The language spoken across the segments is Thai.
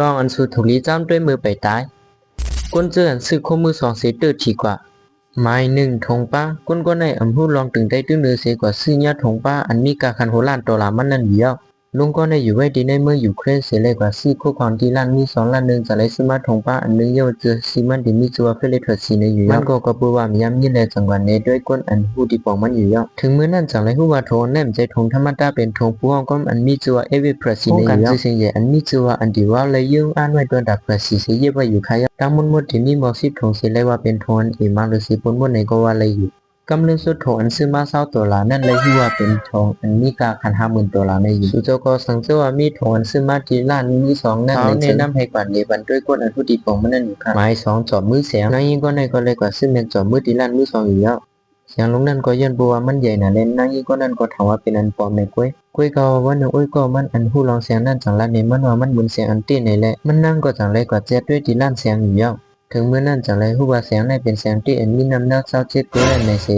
ลองอันสุดถูกลีจ้ำด้วยมือไปตายก้นเจออันซื้อข้อมือ2เซตเตอร์ทีกว่าไม้1ถงป้าก้นก็ในอำหูลองตึงได้ตึงเนือเสียกว่าซื้อยาถงป้าอันมีกาคันโหล้านดอลลาร์มันนั่นเดียวลุงก็ในอยู่ไว้ดีในเมืองยูเครนเสียเลยกว่าซื้อคู่ของที่ล้านมี2ล้าน1จะเลยซื้อมาถงป้าอันนึงเยอะเจอซีมันดิมีจัวเฟเลเทอร์ซีในอยู่มันก็ปูว่ามีย้ำยินแลจังหวัดเนด้วยก้นอันหูที่ปองมันอยู่แล้วถึงมื้อนั้นจังเลยฮู้ว่าโทนแนมใจถงธรรมดาเป็นถงผู้ห้องก็อันมีจัวเอเวเพรซีในอยู่แล้วซึ่งใหญ่อันมีจัวอันที่ว่าเลยยื่อ่านไว้ตัวดักเพรซีเสียไว้อยู่ค่ะทั้งหมดที่มีบอก10ถงเสียเลยว่าเป็นถงเอมาหรือสิปนหมดในก็ว่าเลยอยู่กำลังสุดโถอันซื้อมา$20นั่นเลยที่ว่าเป็นทองอันมีกาคัน$50,000ในอยู่สุเจ้าก็สังเกตว่ามีทองอันซื้อมาที่ล้านมี2นั่นเลยแนะนำให้กว่านี้บันด้วยกฎอันผู้ที่ปองมันนั่นอยู่ค่ะหมาย2จอบมือเสียงนางยิงก็ในก็เลยกว่าซื้อแม่นจอบมือที่ล้านมือ2อยู่แล้วเสียงลงนั่นก็ย้อนบัวมันใหญ่น่ะเล่นนางยิงก็นั่นก็ถามว่าเป็นอันปลอมในก้วยก็ว่านึงโอ้ยก็มันอันผู้ลองเสียงนั่นจังละนี่มันว่ามันบุญเสียงอันตี้ในแหละมันนั่งก็จังเลยกว่าเจ็ดด้วยที่ล้านเสียงอยู่แล้วถึงเมื่อนั้นจังเลยฮู้ว่าเสียงในเป็นเสียงที่อันมีน้ำหนัก27ตัวในเส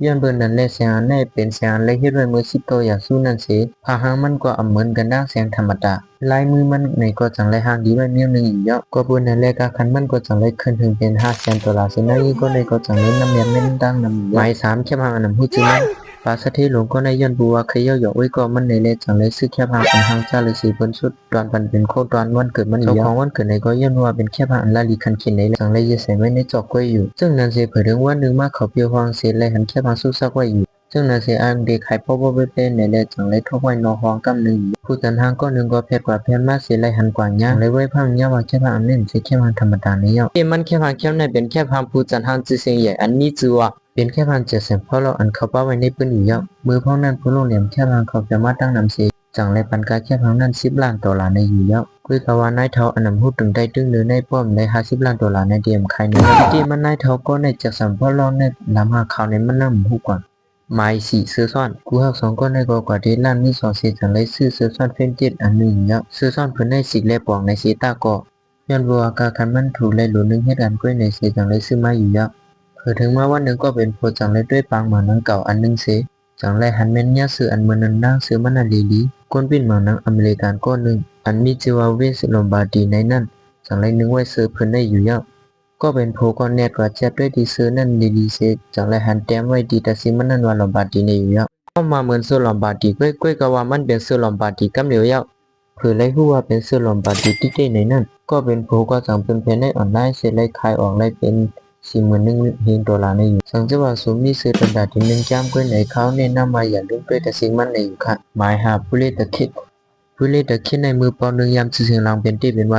ย้อนเบิ่นนั่นแหละเสียงอันในเป็นเสียงเลยเฮ็ดไว้มือ10ตัวอย่างสู้นั่นสิพาหางมันก็เหมือนกันดังเสียงธรรมดาลายมือมันในก็จังเลยหางดีไว้นิ้วนึงอยู่ก็เบิ่นนั่นแหละก็คันมันก็จังเลยขึ้นถึงเป็น$500,000สินะอีก็ในก็จังเลยน้ำแม่นแม่นดังนำหมาย3แค่หางอันนำฮู้จึงนั้นปาสะเทหลงก็ในย้อนบัวเคยย่อๆไว้ก็มันในแหละจังเลยซื้อแค่หางเป็นหางจ้าหรือสิเพิ่นสุดตอนปันเป็นโคตรวันเกิดมันอยู่ของวันเกิดในก็ย้อนว่าเป็นแค่หางอันละลีคันขินในจังเลยยึดใส่ไว้ในจอกกล้วยอยู่ซึ่งนั่นสิเผยถึงว่านึงมาเขาเปียวฮองเสียเลยหันแค่หางสู้ซักไว้อยู่ซึ่งนาเสียอันเด็กขายพ่อบ่เป็นในแลจังเลยทบไว้นอห้องกำนึงผู้จันทางก็นึงก็เพชรกว่าเพชรมาเสียไหลหันกว่าย่างเลยไว้พังยาว่าแค่พังอันนึงสิแค่พังธรรมดานี้ยมันแค่พังแค่ในเป็นแค่พังผู้จันทางจิเสียงใหญ่อันนี้จือว่าเป็นแค่พังเจ็ดเสียงเพราะเราอันเขาป้าไว้ในปืนอยู่ยาวมือพ้องนั้นผู้ลงเหลี่ยมแค่พังเขาจะมาตั้งนำเสียจังเลยปันกาแค่พังนั้น$10,000,000ในอยู่ยาวคุยกว่านายเท่าอันนำหูตึงได้ตึงเนื้อในป้อมใน$50,000,000ในเดียมใครในที่มันนายเท่าก็ในจากสัมเพราะเราในนำหาข่าวในมันนำหูก่อนไม้สี่ซื้อซ่อนกูหัก2ก้อนในกว่าที่ล้านมี2เสียจังเลยซื้อซ่อนเฟ้น7อัน1แล้วซื้อซ่อนเพิ่นในสิและปองในสีตาก็ย้อนบัวกาคันมันถูกเลยหลุนึงเฮ็ดอันก้อยในเสียจังเลยซื้อมาอยู่แล้วเพิ่นถึงมาวันนึงก็เป็นโพจังเลยด้วยปางหมานังเก่าอันนึงเสจังเลยหันแม่นยาซื้ออันมื้อนั้นนางซื้อมันน่ะลีก้นปิ้นหมานังอเมริกันก้อนนึงอันมีชื่อว่าเวสลอมบาร์ดีในนั้นจังเลยนึงไว้ซื้อเพิ่นได้อยู่แล้วก็เป็นโพก็แนดกว่าแจ็ดด้วยดีซื้อนั่นดีเสจังเลยหันแต้มไว้ดีแต่สิมันนั่นว่าลอมบาร์ดีในอยู่แล้วเข้ามาเหมือนซื้อลอมบาร์ดีก้อยก็ว่ามันเป็นซื้อลอมบาร์ดีกำเหลียวแล้วเพื่อเลยฮู้ว่าเป็นซื้อลอมบาร์ดีที่ได้ในนั้นก็เป็นโพก็จังเป็นเพนในออนไลน์เสร็จเลยขายออกเลยเป็น$41,000ในอยู่สังเกตว่าสูมีซื้อตันดาที่1จ้ามก้อยในเขาแนะนำมาอย่าลืมด้วยแต่สิ่งมันในอยู่ค่ะหมายหาผู้เล่นตะคิดในมือปอนึงยามซื่อๆลังเป็นที่เป็นว่า